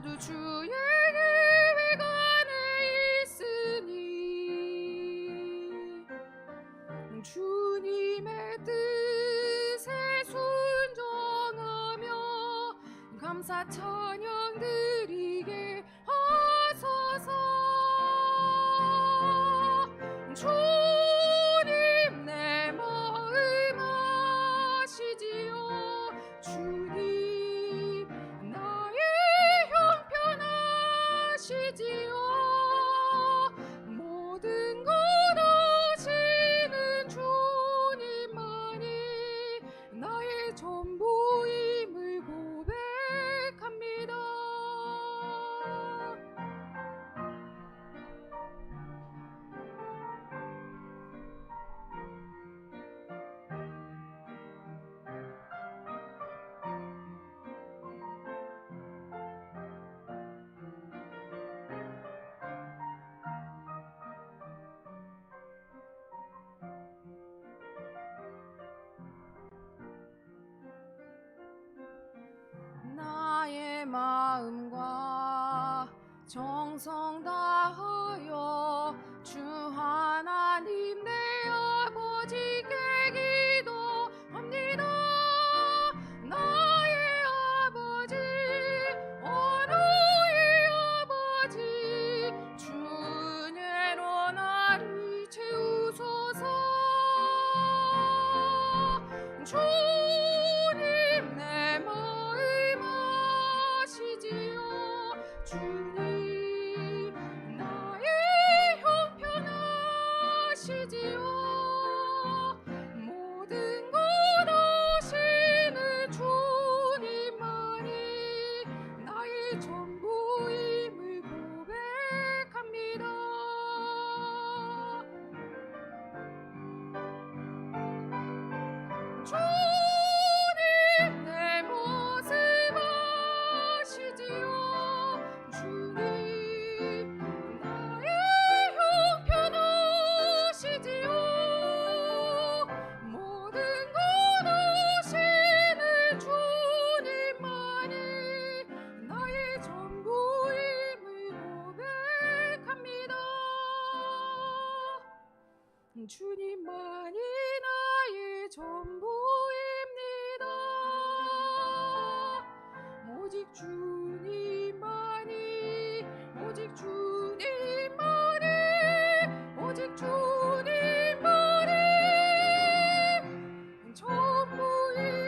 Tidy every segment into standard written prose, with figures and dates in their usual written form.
모두 주의 계획안에 있으니 주님의 뜻에 순종하며 감사 찬양 드리게 하소서. 주님 내 마음 아시지요. 주님 나의 형편 아시지요. 모든 것 아시는 주님만이 나의 전부임을 고백합니다. 나의 마음과 정성 다하여 주 하나님 내 아버지께 기도합니다. 나의 아버지, 너의 아버지, 주님으로 나를 채우소서. 주님 내 마음 아시지요. 주님 나의 형편 아시지요. 모든 것 아시는 주님만이 나의 전부임을 고백합니다. 주님 내 모습 아시지요. 주님 나의 형편 아시지요. 모든 것 아시는 주님만이 나의 전부임을 고백합니다. 주님만이 나의 전부입니다. 오직 주님만이, 오직 주님만이, 오직 주님만이 전부입니다.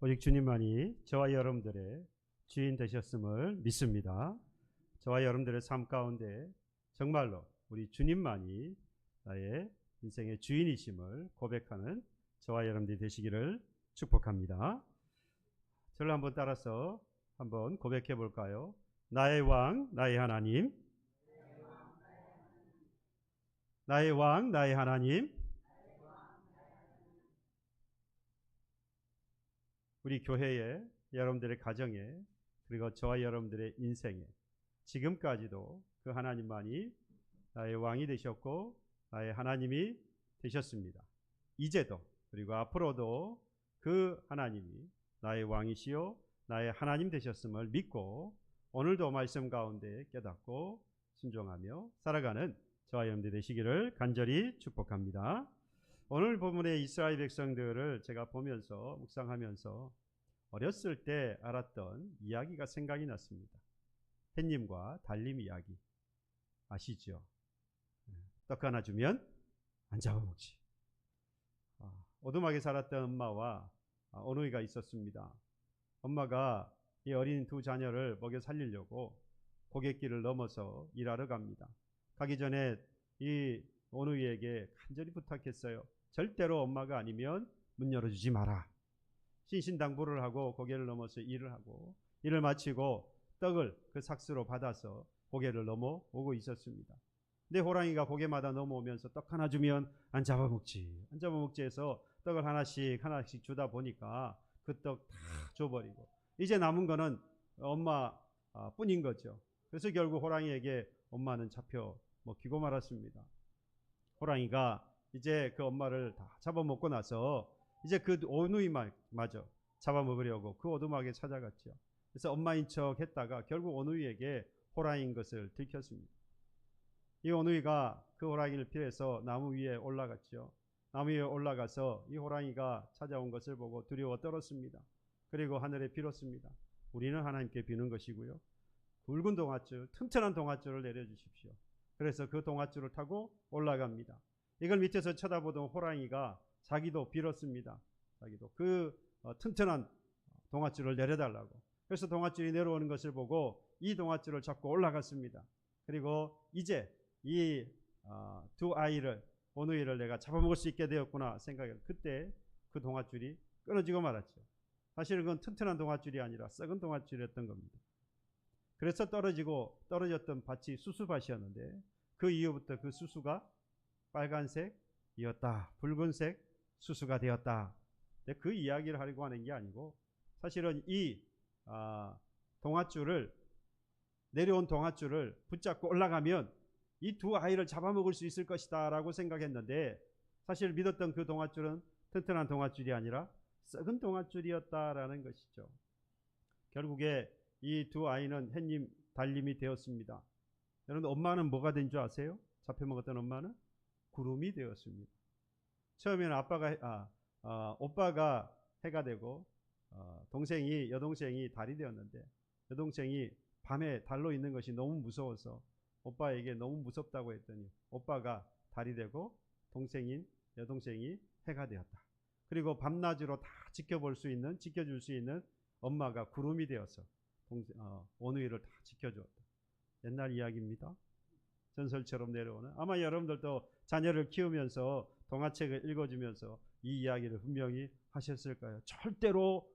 오직 주님만이 저와 여러분들의 주인 되셨음을 믿습니다. 저와 여러분들의 삶 가운데 정말로 우리 주님만이 나의 인생의 주인이심을 고백하는 저와 여러분들이 되시기를 축복합니다. 저를 한번 따라서 한번 고백해 볼까요? 나의 왕, 나의 하나님. 나의 왕, 나의 하나님. 우리 교회에, 여러분들의 가정에, 그리고 저와 여러분들의 인생에 지금까지도 그 하나님만이 나의 왕이 되셨고 나의 하나님이 되셨습니다. 이제도 그리고 앞으로도 그 하나님이 나의 왕이시요 나의 하나님 되셨음을 믿고 오늘도 말씀 가운데 깨닫고 순종하며 살아가는 저와 여러분들 되시기를 간절히 축복합니다. 오늘 본문의 이스라엘 백성들을 제가 보면서 묵상하면서 어렸을 때 알았던 이야기가 생각이 났습니다. 햇님과 달님 이야기 아시죠? 떡 하나 주면 안 잡아먹지. 오두막에 살았던 엄마와 어누이가 있었습니다. 엄마가 이 어린 두 자녀를 먹여 살리려고 고갯길을 넘어서 일하러 갑니다. 가기 전에 이 어누이에게 간절히 부탁했어요. 절대로 엄마가 아니면 문 열어주지 마라. 신신당부를 하고 고개를 넘어서 일을 하고 일을 마치고 떡을 그 삭스로 받아서 고개를 넘어오고 있었습니다. 근데 호랑이가 고개마다 넘어오면서 떡 하나 주면 안 잡아먹지. 안 잡아먹지 해서 떡을 하나씩 주다 보니까 그 떡 다 줘버리고 이제 남은 거는 엄마 뿐인 거죠. 그래서 결국 호랑이에게 엄마는 잡혀 먹히고 말았습니다. 호랑이가 이제 그 엄마를 다 잡아먹고 나서 이제 그 오누이마저 잡아먹으려고 그 오두막에 찾아갔죠. 그래서 엄마인 척 했다가 결국 오누이에게 호랑이인 것을 들켰습니다. 이 오누이가 그 호랑이를 피해서 나무 위에 올라갔죠. 나무 위에 올라가서 이 호랑이가 찾아온 것을 보고 두려워 떨었습니다. 그리고 하늘에 빌었습니다. 우리는 하나님께 비는 것이고요. 굵은 동아줄, 튼튼한 동아줄을 내려주십시오. 그래서 그 동아줄을 타고 올라갑니다. 이걸 밑에서 쳐다보던 호랑이가 자기도 빌었습니다. 자기도 그 튼튼한 동아줄을 내려달라고. 그래서 동아줄이 내려오는 것을 보고 이 동아줄을 잡고 올라갔습니다. 그리고 이제 이 두 아이를, 오누이를 내가 잡아먹을 수 있게 되었구나 생각해요. 그때 그 동아줄이 끊어지고 말았죠. 사실은 그건 튼튼한 동아줄이 아니라 썩은 동아줄이었던 겁니다. 그래서 떨어졌던 밭이 수수밭이었는데 그 이후부터 그 수수가 빨간색이었다. 붉은색 수수가 되었다. 근데 그 이야기를 하려고 하는 게 아니고 사실은 이 내려온 동아줄을 붙잡고 올라가면 이 두 아이를 잡아먹을 수 있을 것이다 라고 생각했는데 사실 믿었던 그 동아줄은 튼튼한 동아줄이 아니라 썩은 동아줄이었다라는 것이죠. 결국에 이 두 아이는 햇님 달님이 되었습니다. 여러분, 엄마는 뭐가 된 줄 아세요? 잡혀먹었던 엄마는 구름이 되었습니다. 처음에는 오빠가 해가 되고 여동생이 달이 되었는데 여동생이 밤에 달로 있는 것이 너무 무서워서 오빠에게 너무 무섭다고 했더니 오빠가 달이 되고 여동생이 해가 되었다. 그리고 밤낮으로 다 지켜줄 수 있는 엄마가 구름이 되어서 오누이를 다 지켜주었다. 옛날 이야기입니다. 전설처럼 내려오는. 아마 여러분들도 자녀를 키우면서 동화책을 읽어주면서 이 이야기를 분명히 하셨을 거예요. 절대로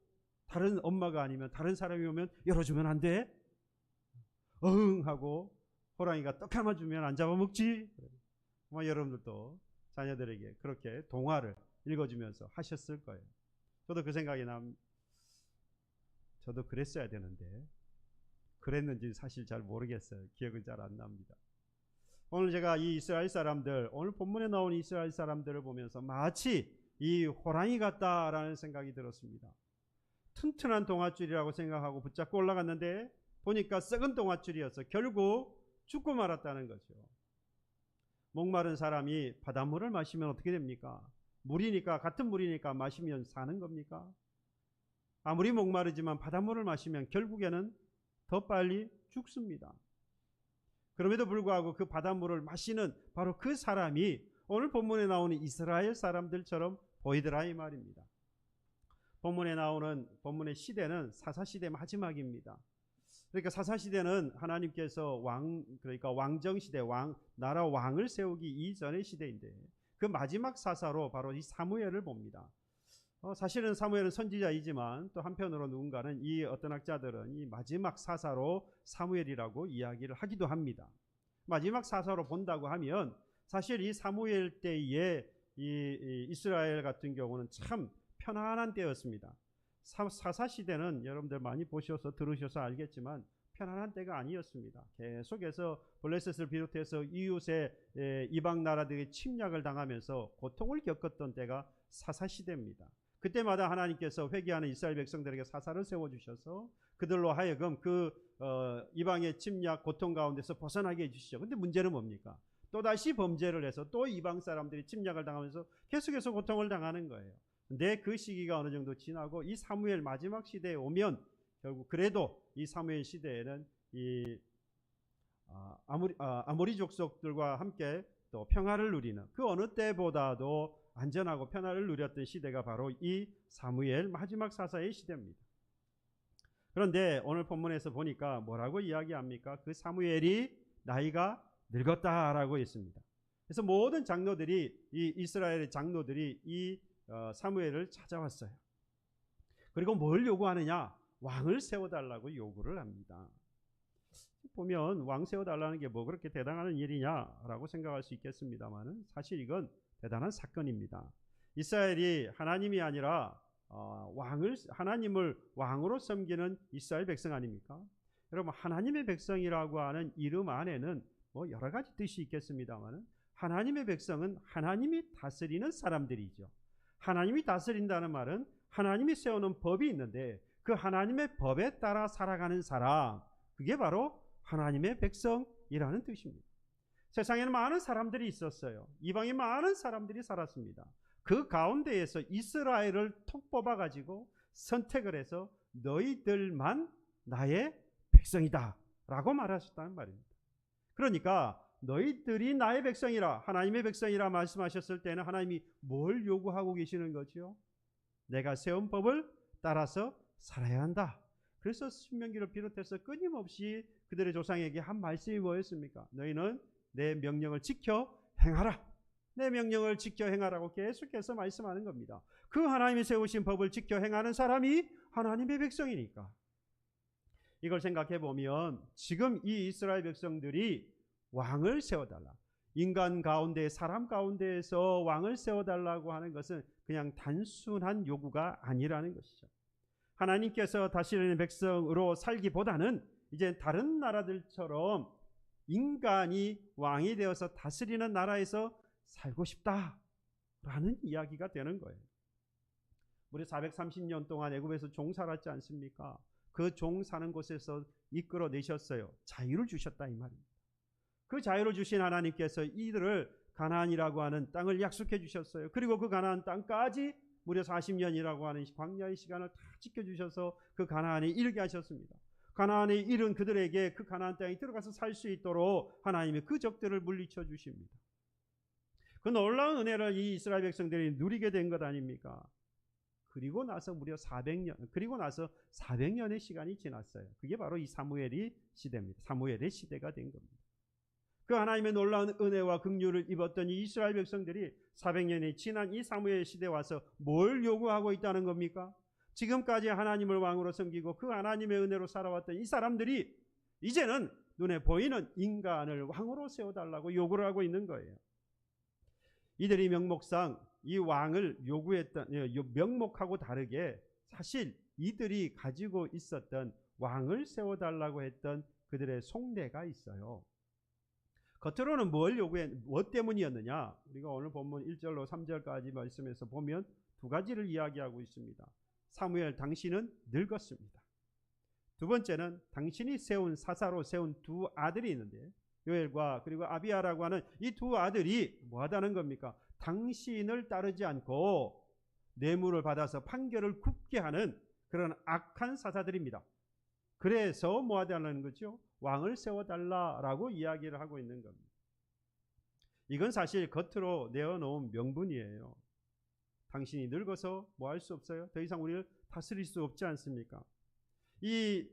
다른 엄마가 아니면 다른 사람이 오면 열어주면 안 돼. 어흥 하고 호랑이가 떡 하나 주면 안 잡아먹지. 아마 여러분들도 자녀들에게 그렇게 동화를 읽어주면서 하셨을 거예요. 저도 그 생각이 저도 그랬어야 되는데 그랬는지 사실 잘 모르겠어요. 기억은 잘 안 납니다. 오늘 제가 이 이스라엘 사람들, 오늘 본문에 나온 이스라엘 사람들을 보면서 마치 이 호랑이 같다라는 생각이 들었습니다. 튼튼한 동아줄이라고 생각하고 붙잡고 올라갔는데 보니까 썩은 동아줄이어서 결국 죽고 말았다는 거죠. 목마른 사람이 바닷물을 마시면 어떻게 됩니까? 같은 물이니까 마시면 사는 겁니까? 아무리 목마르지만 바닷물을 마시면 결국에는 더 빨리 죽습니다. 그럼에도 불구하고 그 바닷물을 마시는 바로 그 사람이 오늘 본문에 나오는 이스라엘 사람들처럼 보이더라 이 말입니다. 본문의 시대는 사사시대 마지막입니다. 그러니까 사사시대는 하나님께서 그러니까 왕정시대, 나라 왕을 세우기 이전의 시대인데 그 마지막 사사로 바로 이 사무엘을 봅니다. 사실은 사무엘은 선지자이지만 또 한편으로 누군가는 어떤 학자들은 이 마지막 사사로 사무엘이라고 이야기를 하기도 합니다. 마지막 사사로 본다고 하면 사실 이 사무엘 때의 이 이스라엘 같은 경우는 참 편안한 때였습니다. 사사시대는 여러분들 많이 보셔서 들으셔서 알겠지만 편안한 때가 아니었습니다. 계속해서 블레셋을 비롯해서 이웃의 이방 나라들의 침략을 당하면서 고통을 겪었던 때가 사사시대입니다. 그때마다 하나님께서 회개하는 이스라엘 백성들에게 사사를 세워주셔서 그들로 하여금 그 이방의 침략 고통 가운데서 벗어나게 해주시죠. 근데 문제는 뭡니까? 또다시 범죄를 해서 또 이방 사람들이 침략을 당하면서 계속해서 고통을 당하는 거예요. 근데 그 시기가 어느 정도 지나고 이 사무엘 마지막 시대에 오면 결국 그래도 이 사무엘 시대에는 이 아모리 족속들과 함께 또 평화를 누리는 그 어느 때보다도 안전하고 평화를 누렸던 시대가 바로 이 사무엘 마지막 사사의 시대입니다. 그런데 오늘 본문에서 보니까 뭐라고 이야기합니까? 그 사무엘이 나이가 늙었다라고 했습니다. 그래서 모든 장로들이 이 이스라엘의 장로들이 이 사무엘을 찾아왔어요. 그리고 뭘 요구하느냐? 왕을 세워달라고 요구를 합니다. 보면 왕 세워달라는 게 뭐 그렇게 대단한 일이냐라고 생각할 수 있겠습니다만 사실 이건 대단한 사건입니다. 이스라엘이 하나님이 아니라 하나님을 왕으로 섬기는 이스라엘 백성 아닙니까? 여러분, 하나님의 백성이라고 하는 이름 안에는 뭐 여러 가지 뜻이 있겠습니다만 하나님의 백성은 하나님이 다스리는 사람들이죠. 하나님이 다스린다는 말은 하나님이 세우는 법이 있는데 그 하나님의 법에 따라 살아가는 사람, 그게 바로 하나님의 백성이라는 뜻입니다. 세상에는 많은 사람들이 있었어요. 이방인 많은 사람들이 살았습니다. 그 가운데에서 이스라엘을 톡 뽑아가지고 선택을 해서 너희들만 나의 백성이다 라고 말하셨다는 말입니다. 그러니까 너희들이 나의 백성이라, 하나님의 백성이라 말씀하셨을 때는 하나님이 뭘 요구하고 계시는 거죠? 내가 세운 법을 따라서 살아야 한다. 그래서 신명기를 비롯해서 끊임없이 그들의 조상에게 한 말씀이 뭐였습니까? 너희는 내 명령을 지켜 행하라. 내 명령을 지켜 행하라고 계속해서 말씀하는 겁니다. 그 하나님이 세우신 법을 지켜 행하는 사람이 하나님의 백성이니까. 이걸 생각해 보면 지금 이 이스라엘 백성들이 왕을 세워달라, 인간 가운데 사람 가운데에서 왕을 세워달라고 하는 것은 그냥 단순한 요구가 아니라는 것이죠. 하나님께서 다스리는 백성으로 살기보다는 이제 다른 나라들처럼 인간이 왕이 되어서 다스리는 나라에서 살고 싶다라는 이야기가 되는 거예요. 우리 430년 동안 애굽에서 종 살았지 않습니까? 그 종 사는 곳에서 이끌어내셨어요. 자유를 주셨다 이 말입니다. 그 자유를 주신 하나님께서 이들을 가나안이라고 하는 땅을 약속해 주셨어요. 그리고 그 가나안 땅까지 무려 40년이라고 하는 광야의 시간을 다 지켜주셔서 그 가나안에 이르게 하셨습니다. 가나안에 이른 그들에게 그 가나안 땅에 들어가서 살 수 있도록 하나님이 그 적들을 물리쳐 주십니다. 그 놀라운 은혜를 이 이스라엘 백성들이 누리게 된 것 아닙니까? 그리고 나서 무려 400년의 시간이 지났어요. 그게 바로 이 사무엘의 시대입니다. 사무엘의 시대가 된 겁니다. 그 하나님의 놀라운 은혜와 긍휼을 입었던 이 이스라엘 백성들이 400년이 지난 이 사무엘 시대에 와서 뭘 요구하고 있다는 겁니까? 지금까지 하나님을 왕으로 섬기고 그 하나님의 은혜로 살아왔던 이 사람들이 이제는 눈에 보이는 인간을 왕으로 세워달라고 요구를 하고 있는 거예요. 이들이 명목상 이 왕을 요구했던, 명목하고 다르게 사실 이들이 가지고 있었던 왕을 세워달라고 했던 그들의 속내가 있어요. 겉으로는 무엇 때문이었느냐? 우리가 오늘 본문 1절로 3절까지 말씀에서 보면 두 가지를 이야기하고 있습니다. 사무엘, 당신은 늙었습니다. 두 번째는 당신이 사사로 세운 두 아들이 있는데 요엘과 그리고 아비야라고 하는 이 두 아들이 뭐 하다는 겁니까? 당신을 따르지 않고 뇌물을 받아서 판결을 굽게 하는 그런 악한 사사들입니다. 그래서 뭐 하다는 거죠? 왕을 세워달라라고 이야기를 하고 있는 겁니다. 이건 사실 겉으로 내어놓은 명분이에요. 당신이 늙어서 뭐 할 수 없어요? 더 이상 우리를 다스릴 수 없지 않습니까? 이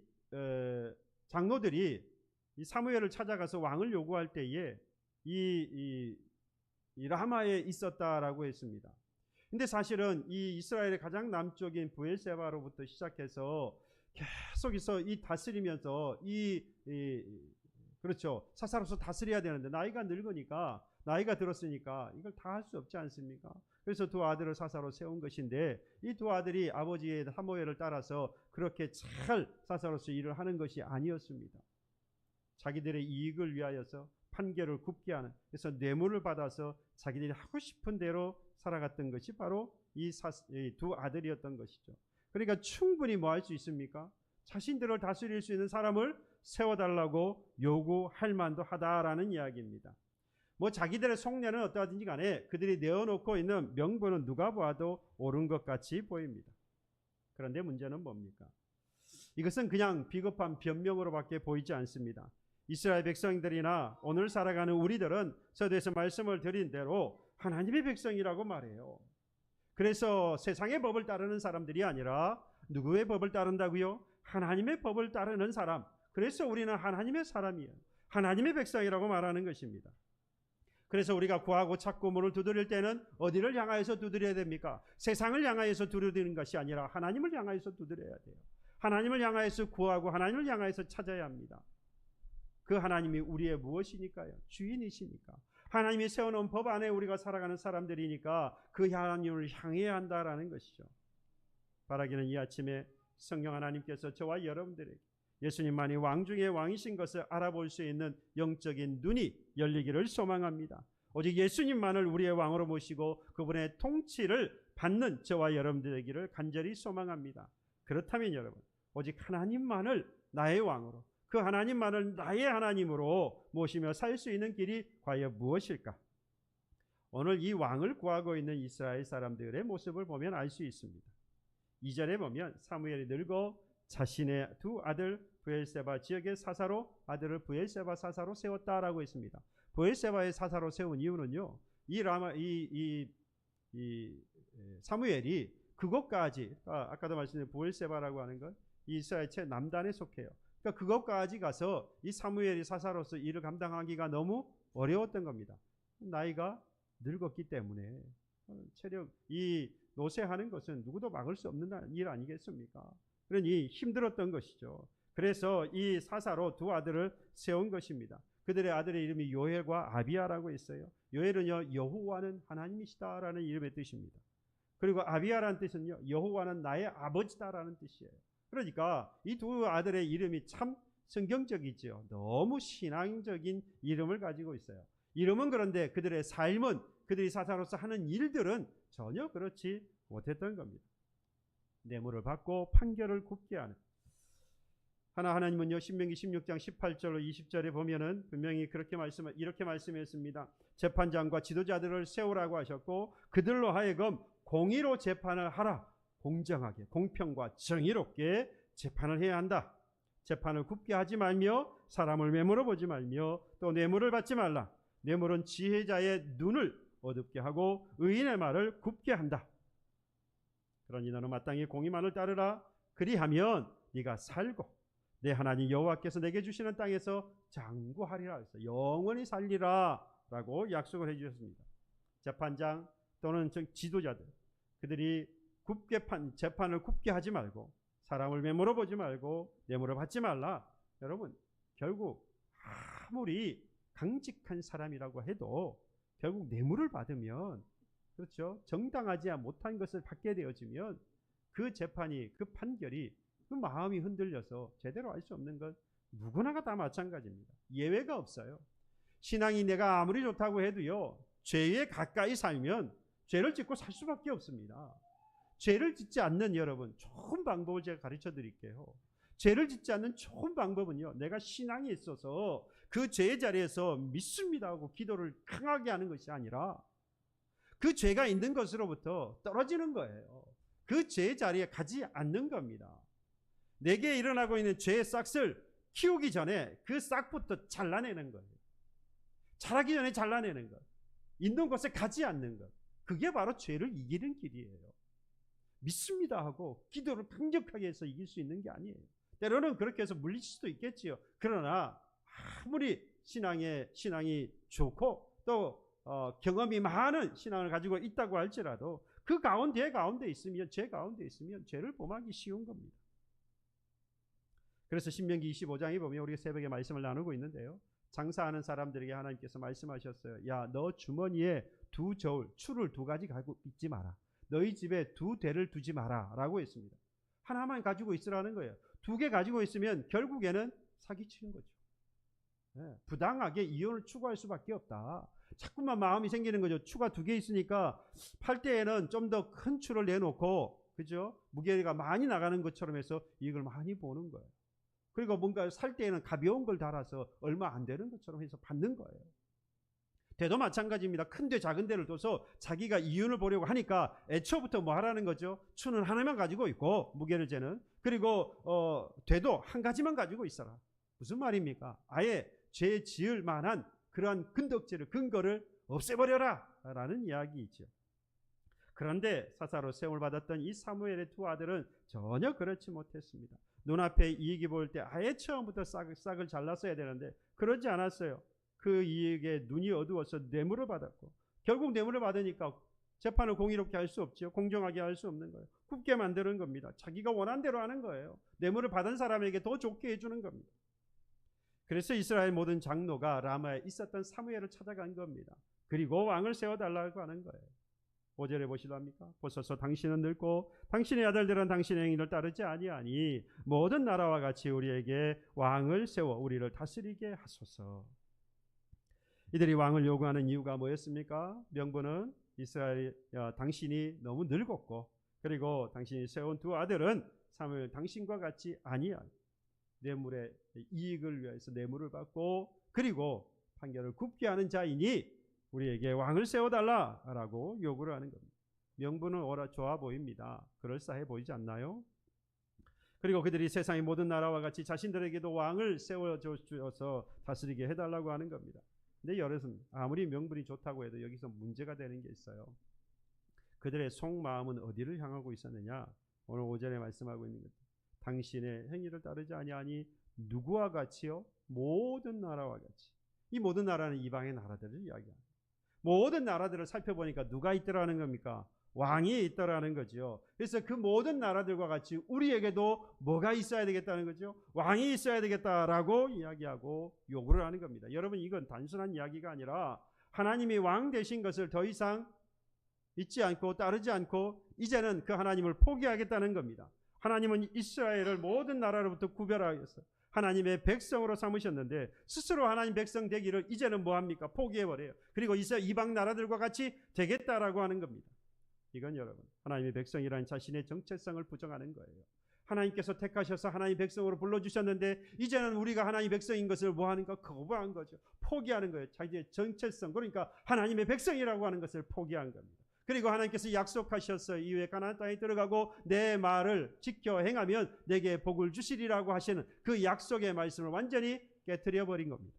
장로들이 이 사무엘을 찾아가서 왕을 요구할 때에 이 라마에 있었다라고 했습니다. 근데 사실은 이 이스라엘의 가장 남쪽인 브엘세바로부터 시작해서 계속해서 이 다스리면서 그렇죠, 사사로서 다스려야 되는데 나이가 늙으니까, 나이가 들었으니까 이걸 다 할 수 없지 않습니까? 그래서 두 아들을 사사로 세운 것인데 이 두 아들이 아버지의 사무엘을 따라서 그렇게 잘 사사로서 일을 하는 것이 아니었습니다. 자기들의 이익을 위하여서 판결을 굽게 하는, 그래서 뇌물을 받아서 자기들이 하고 싶은 대로 살아갔던 것이 바로 이 두 아들이었던 것이죠. 그러니까 충분히 뭐 할 수 있습니까? 자신들을 다스릴 수 있는 사람을 세워달라고 요구할 만도 하다라는 이야기입니다. 뭐 자기들의 속내는 어떠하든지 간에 그들이 내어놓고 있는 명분은 누가 봐도 옳은 것 같이 보입니다. 그런데 문제는 뭡니까? 이것은 그냥 비겁한 변명으로밖에 보이지 않습니다. 이스라엘 백성들이나 오늘 살아가는 우리들은 서두에서 말씀을 드린 대로 하나님의 백성이라고 말해요. 그래서 세상의 법을 따르는 사람들이 아니라 누구의 법을 따른다고요? 하나님의 법을 따르는 사람. 그래서 우리는 하나님의 사람이에요. 하나님의 백성이라고 말하는 것입니다. 그래서 우리가 구하고 찾고 문을 두드릴 때는 어디를 향하여서 두드려야 됩니까? 세상을 향하여서 두드리는 것이 아니라 하나님을 향하여서 두드려야 돼요. 하나님을 향하여서 구하고 하나님을 향하여서 찾아야 합니다. 그 하나님이 우리의 무엇이니까요? 주인이시니까. 하나님이 세워놓은 법 안에 우리가 살아가는 사람들이니까 그 하나님을 향해야 한다라는 것이죠. 바라기는 이 아침에 성령 하나님께서 저와 여러분들에게 예수님만이 왕 중의 왕이신 것을 알아볼 수 있는 영적인 눈이 열리기를 소망합니다. 오직 예수님만을 우리의 왕으로 모시고 그분의 통치를 받는 저와 여러분들 되기를 간절히 소망합니다. 그렇다면 여러분, 오직 하나님만을 나의 왕으로, 그 하나님만을 나의 하나님으로 모시며 살 수 있는 길이 과연 무엇일까? 오늘 이 왕을 구하고 있는 이스라엘 사람들의 모습을 보면 알 수 있습니다. 2절에 보면 사무엘이 늙어 자신의 두 아들 브엘세바 지역의 사사로 아들을 브엘세바 사사로 세웠다라고 했습니다. 브엘세바의 사사로 세운 이유는요, 이 사무엘이 그것까지, 아까도 말씀드린 브엘세바라고 하는 건 이스라엘 최남단에 속해요. 그러니까 그것까지 가서 이 사무엘이 사사로서 일을 감당하기가 너무 어려웠던 겁니다. 나이가 늙었기 때문에 체력, 이 노쇠하는 것은 누구도 막을 수 없는 일 아니겠습니까? 그러니 힘들었던 것이죠. 그래서 이 사사로 두 아들을 세운 것입니다. 그들의 아들의 이름이 요엘과 아비야라고 있어요. 요엘은요, 여호와는 하나님이시다라는 이름의 뜻입니다. 그리고 아비야라는 뜻은요, 여호와는 나의 아버지다라는 뜻이에요. 그러니까 이 두 아들의 이름이 참 성경적이죠. 너무 신앙적인 이름을 가지고 있어요. 이름은 그런데 그들의 삶은, 그들이 사사로서 하는 일들은 전혀 그렇지 못했던 겁니다. 뇌물을 받고 판결을 굽게 하는, 하나님은요, 신명기 16장 18절로 20절에 보면은 분명히 이렇게 말씀했습니다. 재판장과 지도자들을 세우라고 하셨고 그들로 하여금 공의로 재판을 하라. 공정하게, 공평과 정의롭게 재판을 해야 한다. 재판을 굽게 하지 말며 사람을 매물어 보지 말며 또 뇌물을 받지 말라. 뇌물은 지혜자의 눈을 어둡게 하고 의인의 말을 굽게 한다. 그러니 너는 마땅히 공의만을 따르라. 그리하면 네가 살고 내 하나님 여호와께서 내게 주시는 땅에서 장구하리라 해서 영원히 살리라 라고 약속을 해주셨습니다. 재판장 또는 지도자들, 그들이 재판을 굽게 하지 말고 사람을 매물어 보지 말고 뇌물을 받지 말라. 여러분, 결국 아무리 강직한 사람이라고 해도 결국 뇌물을 받으면, 그렇죠, 정당하지 못한 것을 받게 되어지면 그 재판이, 그 판결이, 그 마음이 흔들려서 제대로 알 수 없는 건 누구나가 다 마찬가지입니다. 예외가 없어요. 신앙이 내가 아무리 좋다고 해도요, 죄에 가까이 살면 죄를 짓고 살 수밖에 없습니다. 죄를 짓지 않는 여러분, 좋은 방법을 제가 가르쳐 드릴게요. 죄를 짓지 않는 좋은 방법은요, 내가 신앙이 있어서 그 죄의 자리에서 믿습니다 하고 기도를 강하게 하는 것이 아니라 그 죄가 있는 것으로부터 떨어지는 거예요. 그 죄의 자리에 가지 않는 겁니다. 내게 일어나고 있는 죄의 싹을 키우기 전에 그 싹부터 잘라내는 거예요. 자라기 전에 잘라내는 것, 있는 곳에 가지 않는 것, 그게 바로 죄를 이기는 길이에요. 믿습니다 하고 기도를 강력하게 해서 이길 수 있는 게 아니에요. 때로는 그렇게 해서 물리칠 수도 있겠지요. 그러나 아무리 신앙이 좋고 또 경험이 많은 신앙을 가지고 있다고 할지라도 그 가운데 있으면, 죄 가운데 있으면 죄를 범하기 쉬운 겁니다. 그래서 신명기 25장에 보면 우리가 새벽에 말씀을 나누고 있는데요, 장사하는 사람들에게 하나님께서 말씀하셨어요. 야, 너 주머니에 두 저울, 추를 두 가지 가지고 있지 마라. 너희 집에 두 대를 두지 마라 라고 했습니다. 하나만 가지고 있으라는 거예요. 두 개 가지고 있으면 결국에는 사기치는 거죠. 네, 부당하게 이혼을 추구할 수밖에 없다. 자꾸만 마음이 생기는 거죠. 추가 두 개 있으니까 팔 때에는 좀 더 큰 추를 내놓고, 그죠? 무게가 많이 나가는 것처럼 해서 이익을 많이 보는 거예요. 그리고 뭔가 살 때에는 가벼운 걸 달아서 얼마 안 되는 것처럼 해서 받는 거예요. 대도 마찬가지입니다. 큰 대 작은 대를 둬서 자기가 이윤을 보려고 하니까 애초부터 뭐 하라는 거죠? 추는 하나만 가지고 있고, 무게를 재는. 그리고 대도 한 가지만 가지고 있어라. 무슨 말입니까? 아예 죄 지을 만한 그러한 근거를 없애버려라 라는 이야기이죠. 그런데 사사로 세움을 받았던 이 사무엘의 두 아들은 전혀 그렇지 못했습니다. 눈앞에 이익이 보일 때 아예 처음부터 싹을 잘랐어야 되는데 그러지 않았어요. 그 이익에 눈이 어두워서 뇌물을 받았고, 결국 뇌물을 받으니까 재판을 공의롭게 할 수 없죠. 공정하게 할 수 없는 거예요. 굽게 만드는 겁니다. 자기가 원한 대로 하는 거예요. 뇌물을 받은 사람에게 더 좋게 해주는 겁니다. 그래서 이스라엘 모든 장로가 라마에 있었던 사무엘을 찾아간 겁니다. 그리고 왕을 세워달라고 하는 거예요. 5절에 보시랍니까? 보소서 당신은 늙고 당신의 아들들은 당신의 행위를 따르지 아니하니 모든 나라와 같이 우리에게 왕을 세워 우리를 다스리게 하소서. 이들이 왕을 요구하는 이유가 뭐였습니까? 명분은 이스라엘 당신이 너무 늙었고 그리고 당신이 세운 두 아들은 사무엘 당신과 같이 아니한 뇌물의 이익을 위해서 뇌물을 받고 그리고 판결을 굽게 하는 자이니 우리에게 왕을 세워달라라고 요구를 하는 겁니다. 명분은 오라 좋아 보입니다. 그럴싸해 보이지 않나요? 그리고 그들이 세상의 모든 나라와 같이 자신들에게도 왕을 세워주어서 다스리게 해달라고 하는 겁니다. 근데 여러분 아무리 명분이 좋다고 해도 여기서 문제가 되는 게 있어요. 그들의 속마음은 어디를 향하고 있었느냐? 오늘 5절에 말씀하고 있는 것. 당신의 행위를 따르지 아니하니 누구와 같이요? 모든 나라와 같이. 이 모든 나라는 이방의 나라들을 이야기합니다. 모든 나라들을 살펴보니까 누가 있더라는 겁니까? 왕이 있더라는 거죠. 그래서 그 모든 나라들과 같이 우리에게도 뭐가 있어야 되겠다는 거죠? 왕이 있어야 되겠다라고 이야기하고 요구를 하는 겁니다. 여러분 이건 단순한 이야기가 아니라 하나님이 왕 되신 것을 더 이상 잊지 않고 따르지 않고 이제는 그 하나님을 포기하겠다는 겁니다. 하나님은 이스라엘을 모든 나라로부터 구별하여서 하나님의 백성으로 삼으셨는데 스스로 하나님 백성 되기를 이제는 뭐합니까? 포기해버려요. 그리고 이방 나라들과 같이 되겠다라고 하는 겁니다. 이건 여러분 하나님의 백성이라는 자신의 정체성을 부정하는 거예요. 하나님께서 택하셔서 하나님 백성으로 불러주셨는데 이제는 우리가 하나님 백성인 것을 뭐하는가? 거부한 거죠. 포기하는 거예요. 자기의 정체성, 그러니까 하나님의 백성이라고 하는 것을 포기한 겁니다. 그리고 하나님께서 약속하셔서 이후에 가나안 땅에 들어가고 내 말을 지켜 행하면 내게 복을 주시리라고 하시는 그 약속의 말씀을 완전히 깨트려 버린 겁니다.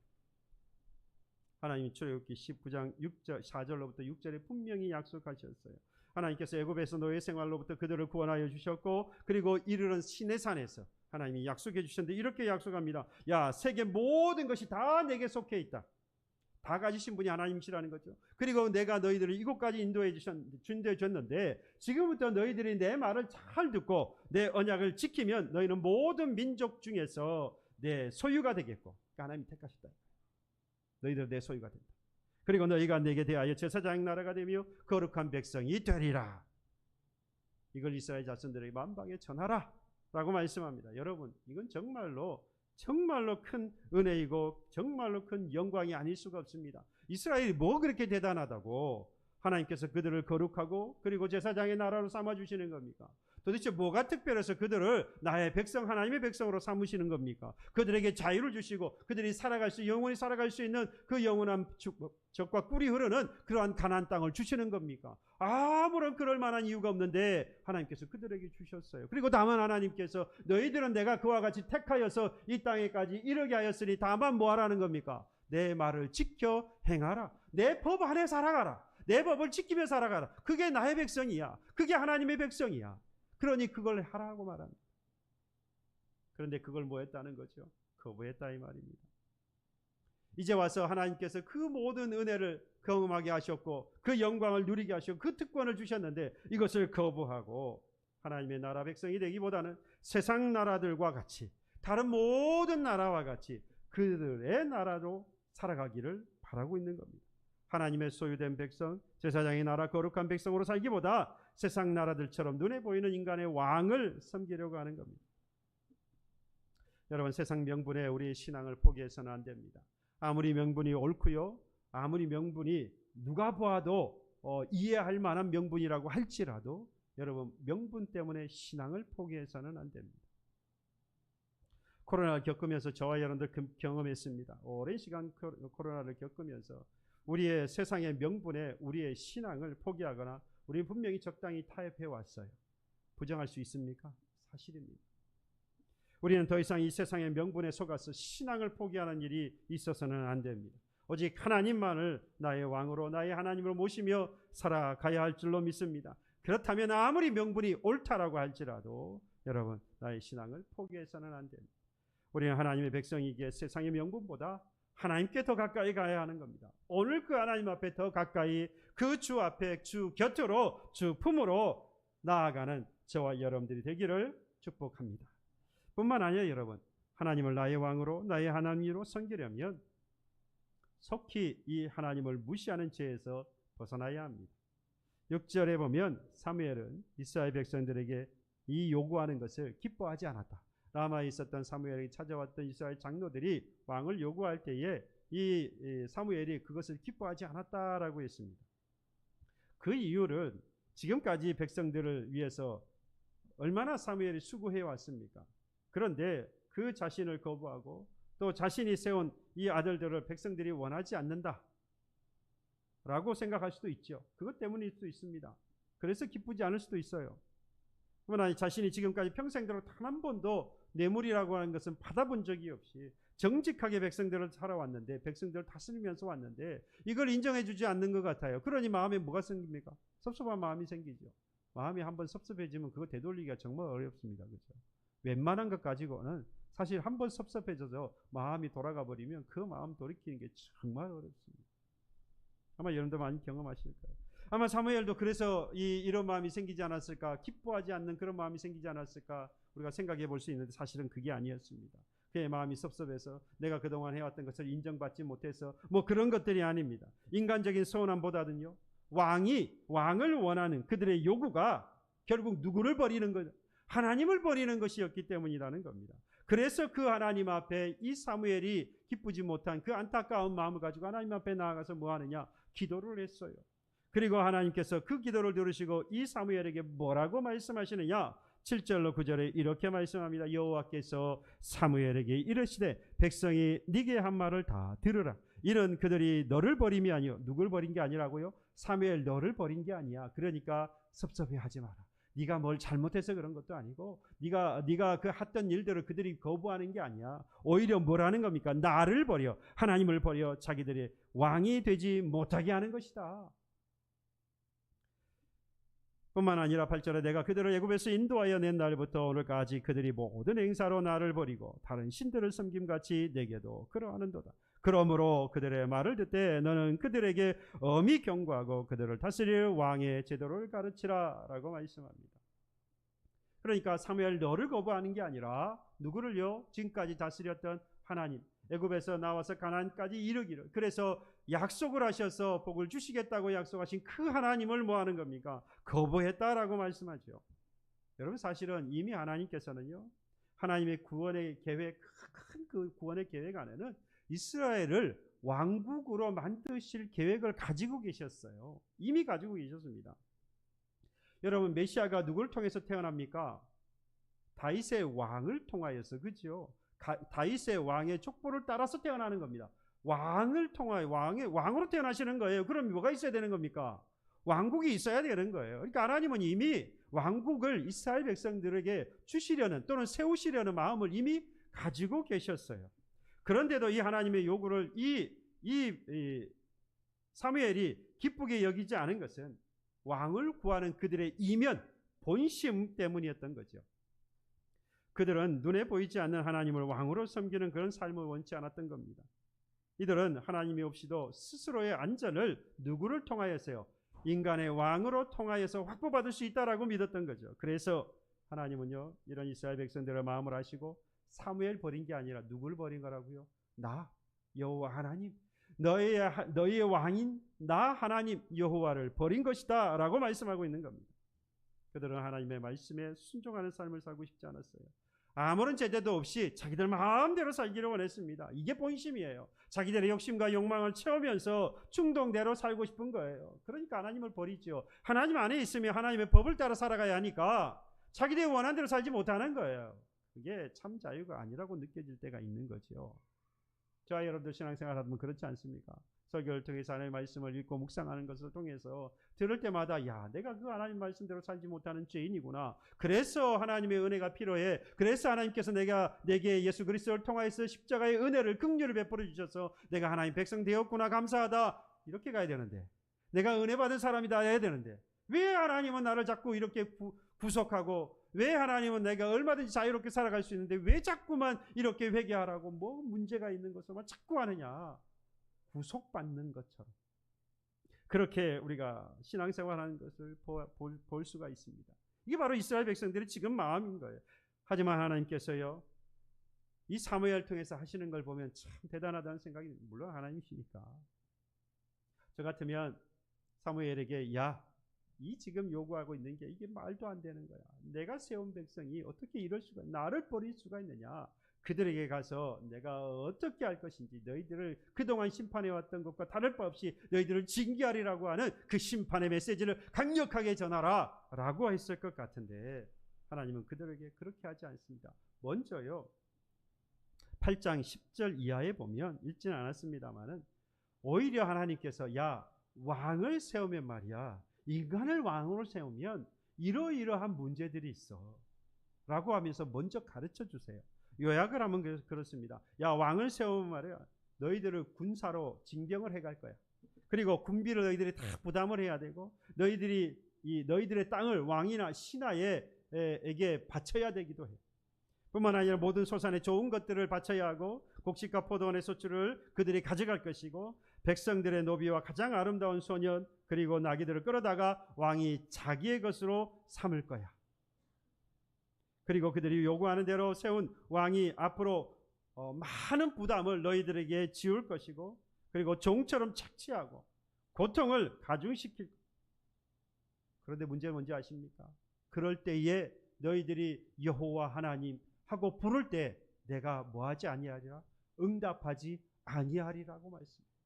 하나님이 출애굽기 19장 6절 4절로부터 6절에 분명히 약속하셨어요. 하나님께서 애굽에서 노예 생활로부터 그들을 구원하여 주셨고 그리고 이르는 시내산에서 하나님이 약속해 주셨는데 이렇게 약속합니다. 야, 세계 모든 것이 다 내게 속해 있다. 다 가지신 분이 하나님이시라는 거죠. 그리고 내가 너희들을 이곳까지 인도해 줬는데 지금부터 너희들이 내 말을 잘 듣고 내 언약을 지키면 너희는 모든 민족 중에서 내 소유가 되겠고, 그러니까 하나님이 택하셨다. 너희들 내 소유가 된다. 그리고 너희가 내게 대하여 제사장 나라가 되며 거룩한 백성이 되리라. 이걸 이스라엘 자손들에게 만방에 전하라 라고 말씀합니다. 여러분 이건 정말로 큰 은혜이고 정말로 큰 영광이 아닐 수가 없습니다. 이스라엘이 뭐 그렇게 대단하다고 하나님께서 그들을 거룩하고 그리고 제사장의 나라로 삼아주시는 겁니까? 도대체 뭐가 특별해서 그들을 나의 백성, 하나님의 백성으로 삼으시는 겁니까? 그들에게 자유를 주시고 그들이 영원히 살아갈 수 있는 그 영원한 젖과 꿀이 흐르는 그러한 가나안 땅을 주시는 겁니까? 아무런 그럴 만한 이유가 없는데 하나님께서 그들에게 주셨어요. 그리고 다만 하나님께서 너희들은 내가 그와 같이 택하여서 이 땅에까지 이르게 하였으니 다만 뭐 하라는 겁니까? 내 말을 지켜 행하라. 내 법 안에 살아가라. 내 법을 지키며 살아가라. 그게 나의 백성이야. 그게 하나님의 백성이야. 그러니 그걸 하라고 말합니다. 그런데 그걸 뭐 했다는 거죠? 거부했다 이 말입니다. 이제 와서 하나님께서 그 모든 은혜를 경험하게 하셨고 그 영광을 누리게 하셨고 그 특권을 주셨는데 이것을 거부하고 하나님의 나라 백성이 되기보다는 세상 나라들과 같이 다른 모든 나라와 같이 그들의 나라로 살아가기를 바라고 있는 겁니다. 하나님의 소유된 백성, 제사장의 나라 거룩한 백성으로 살기보다 세상 나라들처럼 눈에 보이는 인간의 왕을 섬기려고 하는 겁니다. 여러분 세상 명분에 우리의 신앙을 포기해서는 안 됩니다. 아무리 명분이 옳고요, 아무리 명분이 누가 보아도 이해할 만한 명분이라고 할지라도 여러분 명분 때문에 신앙을 포기해서는 안 됩니다. 코로나를 겪으면서 저와 여러분들 경험했습니다. 오랜 시간 코로나를 겪으면서 우리의 세상의 명분에 우리의 신앙을 포기하거나 우리는 분명히 적당히 타협해 왔어요. 부정할 수 있습니까? 사실입니다. 우리는 더 이상 이 세상의 명분에 속아서 신앙을 포기하는 일이 있어서는 안 됩니다. 오직 하나님만을 나의 왕으로 나의 하나님으로 모시며 살아가야 할 줄로 믿습니다. 그렇다면 아무리 명분이 옳다라고 할지라도 여러분 나의 신앙을 포기해서는 안 됩니다. 우리는 하나님의 백성이기에 세상의 명분보다 하나님께 더 가까이 가야 하는 겁니다. 오늘 그 하나님 앞에 더 가까이 그 주 앞에 주 곁으로 주 품으로 나아가는 저와 여러분들이 되기를 축복합니다. 뿐만 아니라 여러분 하나님을 나의 왕으로 나의 하나님으로 섬기려면 속히 이 하나님을 무시하는 죄에서 벗어나야 합니다. 6절에 보면 사무엘은 이스라엘 백성들에게 이 요구하는 것을 기뻐하지 않았다. 라마에 있었던 사무엘에게 찾아왔던 이스라엘 장로들이 왕을 요구할 때에 이 사무엘이 그것을 기뻐하지 않았다라고 했습니다. 그 이유는 지금까지 백성들을 위해서 얼마나 사무엘이 수고해 왔습니까? 그런데 그 자신을 거부하고 또 자신이 세운 이 아들들을 백성들이 원하지 않는다 라고 생각할 수도 있죠. 그것 때문일 수도 있습니다. 그래서 기쁘지 않을 수도 있어요. 그러나 자신이 지금까지 평생대로 단 한 번도 뇌물이라고 하는 것은 받아본 적이 없이 정직하게 백성들을 살아왔는데, 백성들을 다스리면서 왔는데 이걸 인정해 주지 않는 것 같아요. 그러니 마음에 뭐가 생깁니까? 섭섭한 마음이 생기죠. 마음이 한번 섭섭해지면 그거 되돌리기가 정말 어렵습니다. 그렇죠? 웬만한 것 가지고는 사실 한번 섭섭해져서 마음이 돌아가 버리면 그 마음 돌이키는 게 정말 어렵습니다. 아마 여러분도 많이 경험하실 거예요. 아마 사무엘도 그래서 이런 마음이 생기지 않았을까, 기뻐하지 않는 그런 마음이 생기지 않았을까 우리가 생각해 볼 수 있는데 사실은 그게 아니었습니다. 그의 마음이 섭섭해서 내가 그동안 해왔던 것을 인정받지 못해서 뭐 그런 것들이 아닙니다. 인간적인 서운함보다는요, 왕을 원하는 그들의 요구가 결국 누구를 버리는 것, 하나님을 버리는 것이었기 때문이라는 겁니다. 그래서 그 하나님 앞에 이 사무엘이 기쁘지 못한 그 안타까운 마음을 가지고 하나님 앞에 나아가서 뭐 하느냐? 기도를 했어요. 그리고 하나님께서 그 기도를 들으시고 이 사무엘에게 뭐라고 말씀하시느냐? 7절로 9절에 이렇게 말씀합니다. 여호와께서 사무엘에게 이르시되 백성이 네게 한 말을 다 들으라. 이는 그들이 너를 버림이 아니요. 누굴 버린 게 아니라고요? 사무엘 너를 버린 게 아니야. 그러니까 섭섭해하지 마라. 네가 뭘 잘못해서 그런 것도 아니고 네가 그 했던 일들을 그들이 거부하는 게 아니야. 오히려 뭐라는 겁니까? 나를 버려, 하나님을 버려 자기들의 왕이 되지 못하게 하는 것이다. 뿐만 아니라 8절에 내가 그들을 애굽에서 인도하여 낸 날부터 오늘까지 그들이 모든 행사로 나를 버리고 다른 신들을 섬김같이 내게도 그러하는도다. 그러므로 그들의 말을 듣되 너는 그들에게 엄히 경고하고 그들을 다스릴 왕의 제도를 가르치라 라고 말씀합니다. 그러니까 사무엘 너를 거부하는 게 아니라 누구를요? 지금까지 다스렸던 하나님, 애굽에서 나와서 가나안까지 이르기를, 그래서 약속을 하셔서 복을 주시겠다고 약속하신 그 하나님을 뭐 하는 겁니까? 거부했다라고 말씀하죠. 여러분 사실은 이미 하나님께서는요, 하나님의 구원의 계획, 큰 그 구원의 계획 안에는 이스라엘을 왕국으로 만드실 계획을 가지고 계셨어요. 이미 가지고 계셨습니다. 여러분 메시아가 누구를 통해서 태어납니까? 다윗의 왕을 통하여서, 그렇죠? 다윗의 왕의 족보를 따라서 태어나는 겁니다. 왕을 통하여 왕으로 태어나시는 거예요. 그럼 뭐가 있어야 되는 겁니까? 왕국이 있어야 되는 거예요. 그러니까 하나님은 이미 왕국을 이스라엘 백성들에게 주시려는 또는 세우시려는 마음을 이미 가지고 계셨어요. 그런데도 이 하나님의 요구를 이 사무엘이 기쁘게 여기지 않은 것은 왕을 구하는 그들의 이면, 본심 때문이었던 거죠. 그들은 눈에 보이지 않는 하나님을 왕으로 섬기는 그런 삶을 원치 않았던 겁니다. 이들은 하나님이 없이도 스스로의 안전을 누구를 통하여서요? 인간의 왕으로 통하여서 확보받을 수 있다라고 믿었던 거죠. 그래서 하나님은요, 이런 이스라엘 백성들의 마음을 아시고 사무엘 버린 게 아니라 누구를 버린 거라고요? 나 여호와 하나님, 너희의 왕인 나 하나님 여호와를 버린 것이다 라고 말씀하고 있는 겁니다. 그들은 하나님의 말씀에 순종하는 삶을 살고 싶지 않았어요. 아무런 제재도 없이 자기들 마음대로 살기를 원했습니다. 이게 본심이에요. 자기들의 욕심과 욕망을 채우면서 충동대로 살고 싶은 거예요. 그러니까 하나님을 버리죠. 하나님 안에 있으면 하나님의 법을 따라 살아가야 하니까 자기들이 원하는 대로 살지 못하는 거예요. 그게 참 자유가 아니라고 느껴질 때가 있는 거죠. 저와 여러분들 신앙생활 하면 그렇지 않습니까? 설교를 통해서 하나님의 말씀을 읽고 묵상하는 것을 통해서 들을 때마다 야, 내가 그 하나님 말씀대로 살지 못하는 죄인이구나. 그래서 하나님의 은혜가 필요해. 그래서 하나님께서 내게 예수 그리스도를 통하여서 십자가의 은혜를, 긍휼을 베풀어 주셔서 내가 하나님 백성 되었구나, 감사하다. 이렇게 가야 되는데, 내가 은혜 받은 사람이다 해야 되는데, 왜 하나님은 나를 자꾸 이렇게 구속하고, 왜 하나님은 내가 얼마든지 자유롭게 살아갈 수 있는데 왜 자꾸만 이렇게 회개하라고 뭐 문제가 있는 것을만 자꾸 하느냐. 구속받는 것처럼 그렇게 우리가 신앙생활하는 것을 볼 수가 있습니다. 이게 바로 이스라엘 백성들의 지금 마음인 거예요. 하지만 하나님께서요, 이 사무엘을 통해서 하시는 걸 보면 참 대단하다는 생각이, 물론 하나님이시니까. 저 같으면 사무엘에게 야, 이 지금 요구하고 있는 게 이게 말도 안 되는 거야. 내가 세운 백성이 어떻게 이럴 수가, 나를 버릴 수가 있느냐. 그들에게 가서 내가 어떻게 할 것인지, 너희들을 그동안 심판해왔던 것과 다를 바 없이 너희들을 징계하리라고 하는 그 심판의 메시지를 강력하게 전하라 라고 했을 것 같은데, 하나님은 그들에게 그렇게 하지 않습니다. 먼저요, 8장 10절 이하에 보면, 읽지는 않았습니다만은, 오히려 하나님께서 야, 왕을 세우면 말이야, 인간을 왕으로 세우면 이러이러한 문제들이 있어 라고 하면서 먼저 가르쳐 주세요. 요약을 하면 그렇습니다. 야, 왕을 세우면 말이야, 너희들을 군사로 징병을 해갈 거야. 그리고 군비를 너희들이 다 부담을 해야 되고, 너희들의 땅을 왕이나 신하에게 바쳐야 되기도 해. 뿐만 아니라 모든 소산의 좋은 것들을 바쳐야 하고, 곡식과 포도원의 소출을 그들이 가져갈 것이고, 백성들의 노비와 가장 아름다운 소년 그리고 나귀들을 끌어다가 왕이 자기의 것으로 삼을 거야. 그리고 그들이 요구하는 대로 세운 왕이 앞으로 많은 부담을 너희들에게 지울 것이고, 그리고 종처럼 착취하고 고통을 가중시킬. 그런데 문제는 뭔지 아십니까? 그럴 때에 너희들이 여호와 하나님 하고 부를 때 내가 뭐하지 아니하리라? 응답하지 아니하리라고 말씀합니다.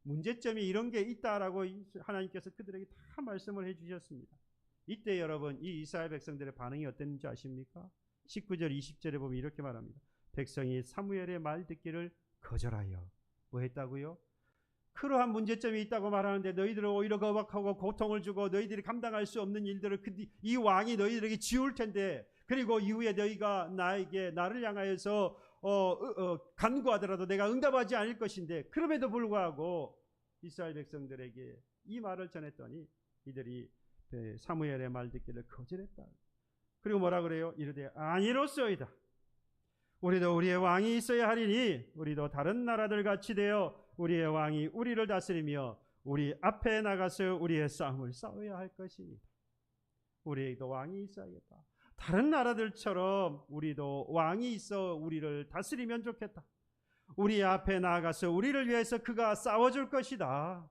문제점이 이런 게 있다라고 하나님께서 그들에게 다 말씀을 해주셨습니다. 이때 여러분, 이 이스라엘 백성들의 반응이 어땠는지 아십니까? 19절 20절에 보면 이렇게 말합니다. 백성이 사무엘의 말 듣기를 거절하여 뭐 했다고요? 그러한 문제점이 있다고 말하는데 너희들은 오히려 거박하고 고통을 주고 너희들이 감당할 수 없는 일들을 이 왕이 너희들에게 지울 텐데, 그리고 이후에 너희가 나를 향하여서 간구하더라도 내가 응답하지 않을 것인데, 그럼에도 불구하고 이스라엘 백성들에게 이 말을 전했더니 이들이 사무엘의 말 듣기를 거절했다. 그리고 뭐라 그래요? 이르되 아니로소이다. 우리도 우리의 왕이 있어야 하리니 우리도 다른 나라들 같이 되어 우리의 왕이 우리를 다스리며 우리 앞에 나가서 우리의 싸움을 싸워야 할 것이니 우리에게도 왕이 있어야겠다. 다른 나라들처럼 우리도 왕이 있어 우리를 다스리면 좋겠다. 우리 앞에 나가서 우리를 위해서 그가 싸워줄 것이다.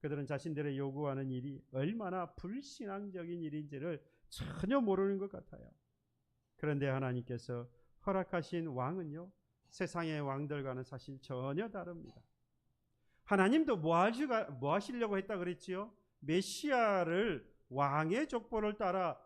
그들은 자신들의 요구하는 일이 얼마나 불신앙적인 일인지를 전혀 모르는 것 같아요. 그런데 하나님께서 허락하신 왕은요, 세상의 왕들과는 사실 전혀 다릅니다. 하나님도 뭐 하시려고 했다 그랬지요? 메시아를 왕의 족보를 따라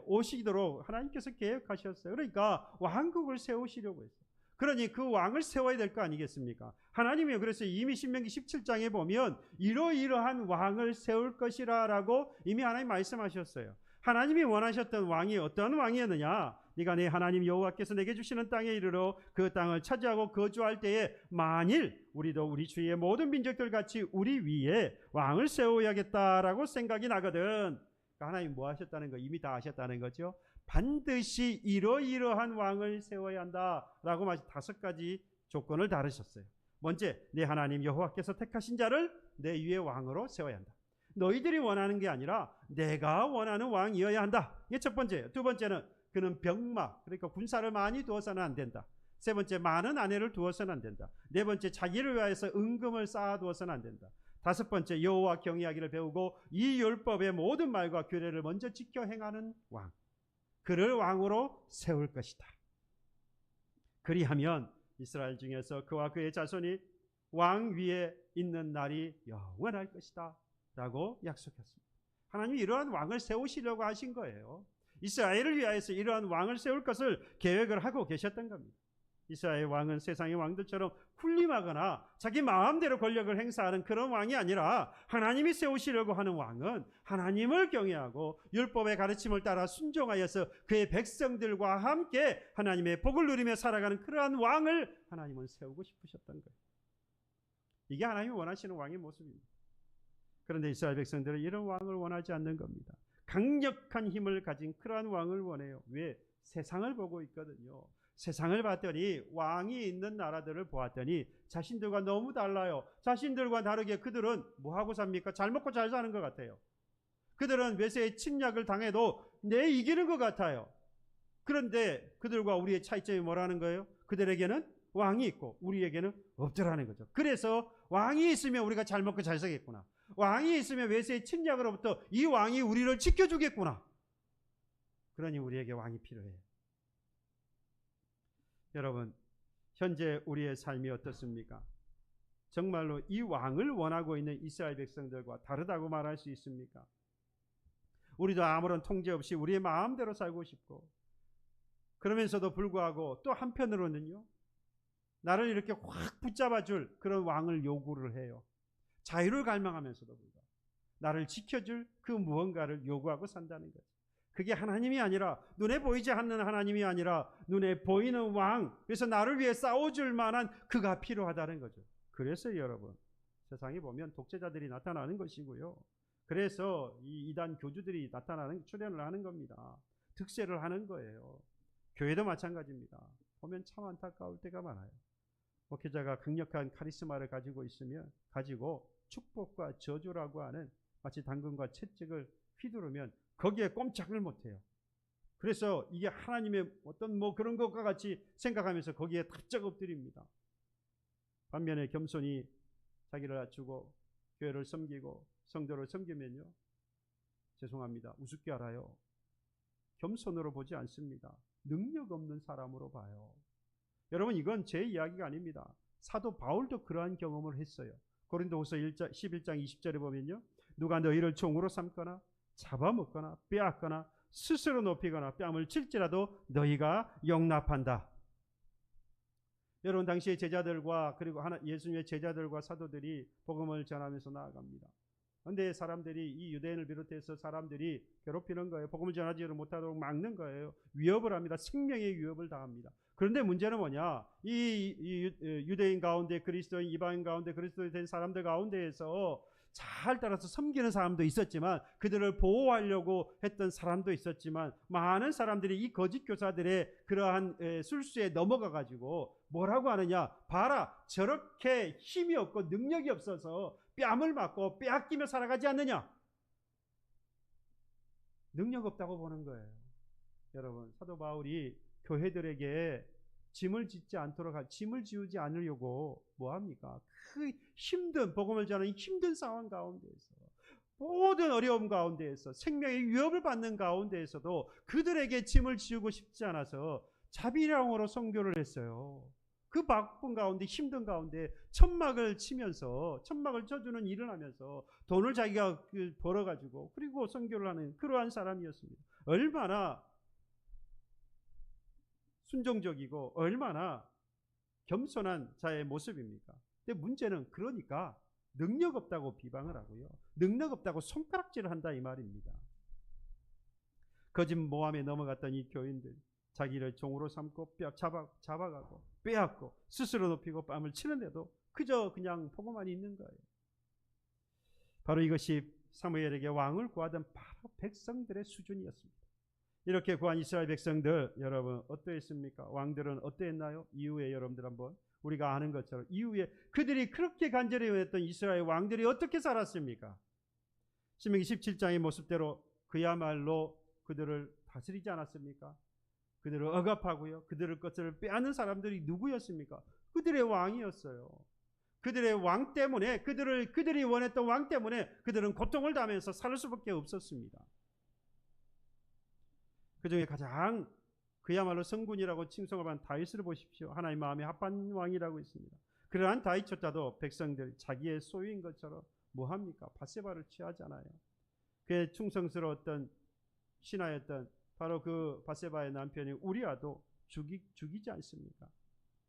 오시도록 하나님께서 계획하셨어요. 그러니까 왕국을 세우시려고 했어요. 그러니 그 왕을 세워야 될 거 아니겠습니까? 하나님이 그래서 이미 신명기 17장에 보면 이러이러한 왕을 세울 것이라 라고 이미 하나님 말씀하셨어요. 하나님이 원하셨던 왕이 어떤 왕이었느냐? 네가 내 하나님 여호와께서 내게 주시는 땅에 이르러 그 땅을 차지하고 거주할 때에 만일 우리도 우리 주위의 모든 민족들 같이 우리 위에 왕을 세워야겠다라고 생각이 나거든. 하나님 뭐 하셨다는 거 이미 다 아셨다는 거죠. 반드시 이러이러한 왕을 세워야 한다라고 5가지 조건을 다루셨어요. 먼저 내 하나님 여호와께서 택하신 자를 내 위에 왕으로 세워야 한다. 너희들이 원하는 게 아니라 내가 원하는 왕이어야 한다. 이게 첫 번째예요. 두 번째는 그는 병마, 그러니까 군사를 많이 두어서는 안 된다. 세 번째, 많은 아내를 두어서는 안 된다. 네 번째, 자기를 위하여서 은금을 쌓아두어서는 안 된다. 다섯 번째, 여호와 경외하기를 배우고 이 율법의 모든 말과 규례를 먼저 지켜 행하는 왕, 그를 왕으로 세울 것이다. 그리하면 이스라엘 중에서 그와 그의 자손이 왕 위에 있는 날이 영원할 것이다 라고 약속했습니다. 하나님이 이러한 왕을 세우시려고 하신 거예요. 이스라엘을 위하여서 이러한 왕을 세울 것을 계획을 하고 계셨던 겁니다. 이스라엘 왕은 세상의 왕들처럼 군림하거나 자기 마음대로 권력을 행사하는 그런 왕이 아니라, 하나님이 세우시려고 하는 왕은 하나님을 경외하고 율법의 가르침을 따라 순종하여서 그의 백성들과 함께 하나님의 복을 누리며 살아가는 그러한 왕을 하나님은 세우고 싶으셨던 거예요. 이게 하나님이 원하시는 왕의 모습입니다. 그런데 이스라엘 백성들은 이런 왕을 원하지 않는 겁니다. 강력한 힘을 가진 그러한 왕을 원해요. 왜? 세상을 보고 있거든요. 세상을 봤더니, 왕이 있는 나라들을 보았더니 자신들과 너무 달라요. 자신들과 다르게 그들은 뭐하고 삽니까? 잘 먹고 잘 사는 것 같아요. 그들은 외세의 침략을 당해도 이기는 것 같아요. 그런데 그들과 우리의 차이점이 뭐라는 거예요? 그들에게는 왕이 있고 우리에게는 없더라는 거죠. 그래서 왕이 있으면 우리가 잘 먹고 잘 살겠구나. 왕이 있으면 외세의 침략으로부터 이 왕이 우리를 지켜주겠구나. 그러니 우리에게 왕이 필요해요. 여러분, 현재 우리의 삶이 어떻습니까? 정말로 이 왕을 원하고 있는 이스라엘 백성들과 다르다고 말할 수 있습니까? 우리도 아무런 통제 없이 우리의 마음대로 살고 싶고, 그러면서도 불구하고 또 한편으로는요, 나를 이렇게 확 붙잡아줄 그런 왕을 요구를 해요. 자유를 갈망하면서도 불구하고 나를 지켜줄 그 무언가를 요구하고 산다는 거죠. 그게 하나님이 아니라, 눈에 보이지 않는 하나님이 아니라 눈에 보이는 왕, 그래서 나를 위해 싸워줄 만한 그가 필요하다는 거죠. 그래서 여러분, 세상에 보면 독재자들이 나타나는 것이고요, 그래서 이 이단 교주들이 출현을 하는 겁니다. 득세를 하는 거예요. 교회도 마찬가지입니다. 보면 참 안타까울 때가 많아요. 목회자가 강력한 카리스마를 가지고 있으면, 가지고 축복과 저주라고 하는 마치 당근과 채찍을 휘두르면 거기에 꼼짝을 못해요. 그래서 이게 하나님의 어떤 그런 것과 같이 생각하면서 거기에 답작 엎드립니다. 반면에 겸손히 자기를 낮추고 교회를 섬기고 성도를 섬기면요, 죄송합니다, 우습게 알아요. 겸손으로 보지 않습니다. 능력 없는 사람으로 봐요. 여러분, 이건 제 이야기가 아닙니다. 사도 바울도 그러한 경험을 했어요. 고린도후서 11장 20절에 보면요, 누가 너희를 종으로 삼거나 잡아먹거나 빼앗거나 스스로 높이거나 뺨을 칠지라도 너희가 용납한다. 여러분, 당시의 제자들과 그리고 예수님의 제자들과 사도들이 복음을 전하면서 나아갑니다. 그런데 사람들이, 이 유대인을 비롯해서 사람들이 괴롭히는 거예요. 복음을 전하지 못하도록 막는 거예요. 위협을 합니다. 생명의 위협을 당합니다. 그런데 문제는 뭐냐? 이 유대인 가운데 그리스도인, 이방인 가운데 그리스도인 된 사람들 가운데에서 잘 따라서 섬기는 사람도 있었지만, 그들을 보호하려고 했던 사람도 있었지만, 많은 사람들이 이 거짓 교사들의 그러한 술수에 넘어가 가지고 뭐라고 하느냐? 봐라, 저렇게 힘이 없고 능력이 없어서 뺨을 맞고 빼앗기며 살아가지 않느냐? 능력 없다고 보는 거예요. 여러분, 사도 바울이 교회들에게 짐을 지우지 않으려고 뭐합니까? 그 힘든, 복음을 전하는 힘든 상황 가운데에서, 모든 어려움 가운데에서, 생명의 위협을 받는 가운데에서도 그들에게 짐을 지우고 싶지 않아서 자비량으로 선교를 했어요. 그 바쁜 가운데, 힘든 가운데 천막을 치면서, 천막을 쳐주는 일을 하면서 돈을 자기가 벌어가지고 그리고 선교를 하는 그러한 사람이었습니다. 얼마나 순종적이고 얼마나 겸손한 자의 모습입니까? 근데 문제는, 그러니까 능력 없다고 비방을 하고요, 능력 없다고 손가락질을 한다, 이 말입니다. 거짓 모함에 넘어갔던 이 교인들, 자기를 종으로 삼고 잡아가고 빼앗고 스스로 높이고 뺨을 치는데도 그저 그냥 보고만 있는 거예요. 바로 이것이 사무엘에게 왕을 구하던 바로 백성들의 수준이었습니다. 이렇게 구한 이스라엘 백성들, 여러분 어떠했습니까? 왕들은 어떠했나요? 이후에 여러분들 한번 우리가 아는 것처럼, 이후에 그들이 그렇게 간절히 원했던 이스라엘 왕들이 어떻게 살았습니까? 신명기 17장의 모습대로 그야말로 그들을 다스리지 않았습니까? 그들을 억압하고요, 그들의 것을 빼앗는 사람들이 누구였습니까? 그들의 왕이었어요. 그들의 왕 때문에, 그들이 원했던 왕 때문에 그들은 고통을 당하면서 살 수밖에 없었습니다. 그 중에 가장 그야말로 성군이라고 칭송을 받은 다윗을 보십시오. 하나님 마음에 합한 왕이라고 있습니다. 그러한 다윗조차도 백성들 자기의 소유인 것처럼 뭐합니까? 밧세바를 취하잖아요. 그의 충성스러웠던 신하였던 바로 그 밧세바의 남편인 우리아도 죽이지 않습니까?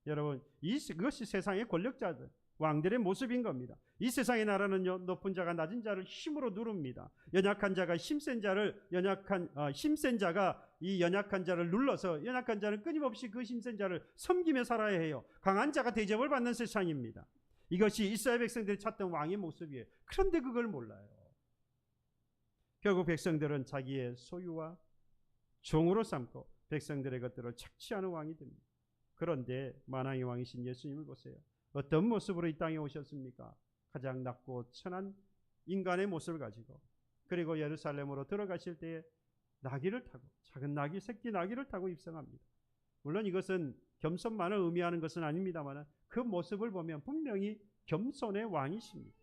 여러분, 이것이 세상의 권력자들, 왕들의 모습인 겁니다. 이 세상의 나라는요, 높은 자가 낮은 자를 힘으로 누릅니다. 연약한 자가 힘센 자가 이 연약한 자를 눌러서, 연약한 자는 끊임없이 그 힘센 자를 섬기며 살아야 해요. 강한 자가 대접을 받는 세상입니다. 이것이 이스라엘 백성들이 찾던 왕의 모습이에요. 그런데 그걸 몰라요. 결국 백성들은 자기의 소유와 종으로 삼고 백성들의 것들을 착취하는 왕이 됩니다. 그런데 만왕의 왕이신 예수님을 보세요. 어떤 모습으로 이 땅에 오셨습니까? 가장 낮고 천한 인간의 모습을 가지고, 그리고 예루살렘으로 들어가실 때에 나귀를 타고, 작은 나귀, 새끼 나귀를 타고 입성합니다. 물론 이것은 겸손만을 의미하는 것은 아닙니다만, 그 모습을 보면 분명히 겸손의 왕이십니다.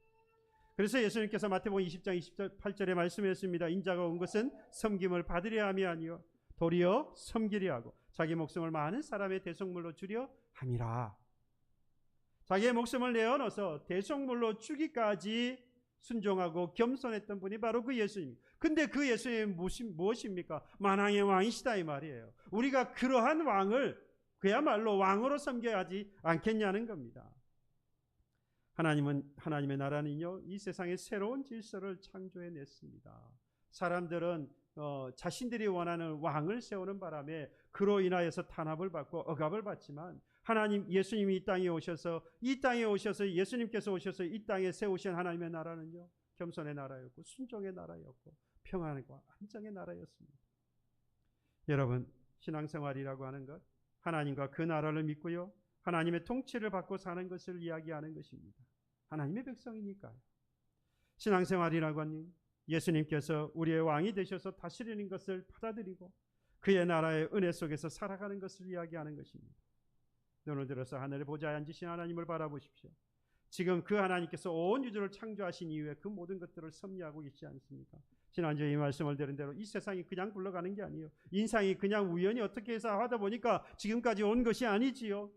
그래서 예수님께서 마태복음 20장 28절에 말씀하셨습니다. 인자가 온 것은 섬김을 받으려 함이 아니요 도리어 섬기려 하고 자기 목숨을 많은 사람의 대속물로 주려 함이라. 자기의 목숨을 내어놓아서 대속물로 주기까지 순종하고 겸손했던 분이 바로 그 예수님. 근데 그 예수님이 무엇입니까? 만왕의 왕이시다 이 말이에요. 우리가 그러한 왕을 그야말로 왕으로 섬겨야 하지 않겠냐는 겁니다. 하나님의 나라는요, 이 세상에 새로운 질서를 창조해냈습니다. 사람들은 자신들이 원하는 왕을 세우는 바람에 그로 인하여서 탄압을 받고 억압을 받지만 예수님이 이 땅에 오셔서 예수님께서 오셔서 이 땅에 세우신 하나님의 나라는요, 겸손의 나라였고 순종의 나라였고 평안과 안정의 나라였습니다. 여러분, 신앙생활이라고 하는 것, 하나님과 그 나라를 믿고요, 하나님의 통치를 받고 사는 것을 이야기하는 것입니다. 하나님의 백성이니까요. 신앙생활이라고 하는 예수님께서 우리의 왕이 되셔서 다스리는 것을 받아들이고 그의 나라의 은혜 속에서 살아가는 것을 이야기하는 것입니다. 눈을 들어서 하늘에 보좌에 앉으신 하나님을 바라보십시오. 지금 그 하나님께서 온宇宙를 창조하신 이후에 그 모든 것들을 섭리하고 계시지 않습니까? 지난주에 이 말씀을 드린 대로 이 세상이 그냥 굴러가는 게 아니에요. 인상이 그냥 우연히 어떻게 해서 하다 보니까 지금까지 온 것이 아니지요.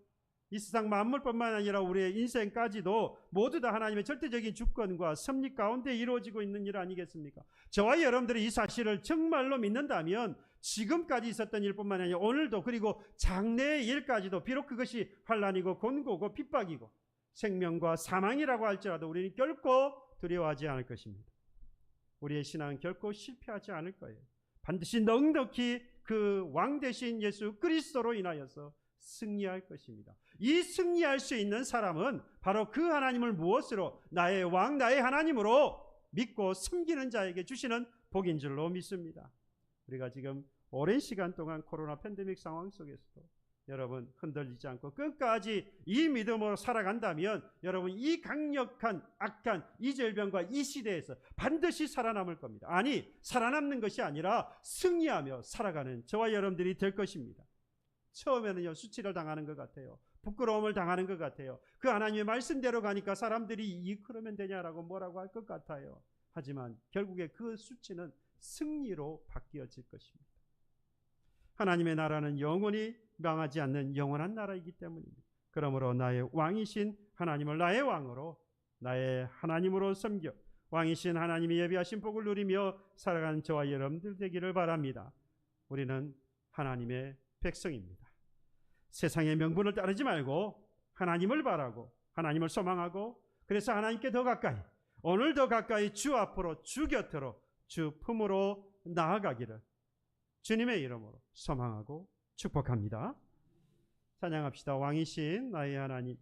이 세상 만물뿐만 아니라 우리의 인생까지도 모두 다 하나님의 절대적인 주권과 섭리 가운데 이루어지고 있는 일 아니겠습니까? 저와 여러분들이 이 사실을 정말로 믿는다면 지금까지 있었던 일뿐만 아니라 오늘도 그리고 장래의 일까지도 비록 그것이 환난이고 곤고고 핍박이고 생명과 사망이라고 할지라도 우리는 결코 두려워하지 않을 것입니다. 우리의 신앙은 결코 실패하지 않을 거예요. 반드시 넉넉히 그 왕 되신 예수 그리스도로 인하여서 승리할 것입니다. 이 승리할 수 있는 사람은 바로 그 하나님을 무엇으로? 나의 왕, 나의 하나님으로 믿고 섬기는 자에게 주시는 복인 줄로 믿습니다. 우리가 지금 오랜 시간 동안 코로나 팬데믹 상황 속에서도 여러분 흔들리지 않고 끝까지 이 믿음으로 살아간다면 여러분 이 강력한 악한 이 질병과 이 시대에서 반드시 살아남을 겁니다. 아니, 살아남는 것이 아니라 승리하며 살아가는 저와 여러분들이 될 것입니다. 처음에는요, 수치를 당하는 것 같아요. 부끄러움을 당하는 것 같아요. 그 하나님의 말씀대로 가니까 사람들이 그러면 되냐라고 뭐라고 할 것 같아요. 하지만 결국에 그 수치는 승리로 바뀌어질 것입니다. 하나님의 나라는 영원히 망하지 않는 영원한 나라이기 때문입니다. 그러므로 나의 왕이신 하나님을 나의 왕으로, 나의 하나님으로 섬겨 왕이신 하나님이 예비하신 복을 누리며 살아가는 저와 여러분들 되기를 바랍니다. 우리는 하나님의 백성입니다. 세상의 명분을 따르지 말고 하나님을 바라고 하나님을 소망하고 그래서 하나님께 더 가까이, 오늘 더 가까이 주 앞으로, 주 곁으로, 주 품으로 나아가기를 주님의 이름으로 소망하고 축복합니다. 찬양합시다. 왕이신 나의 하나님.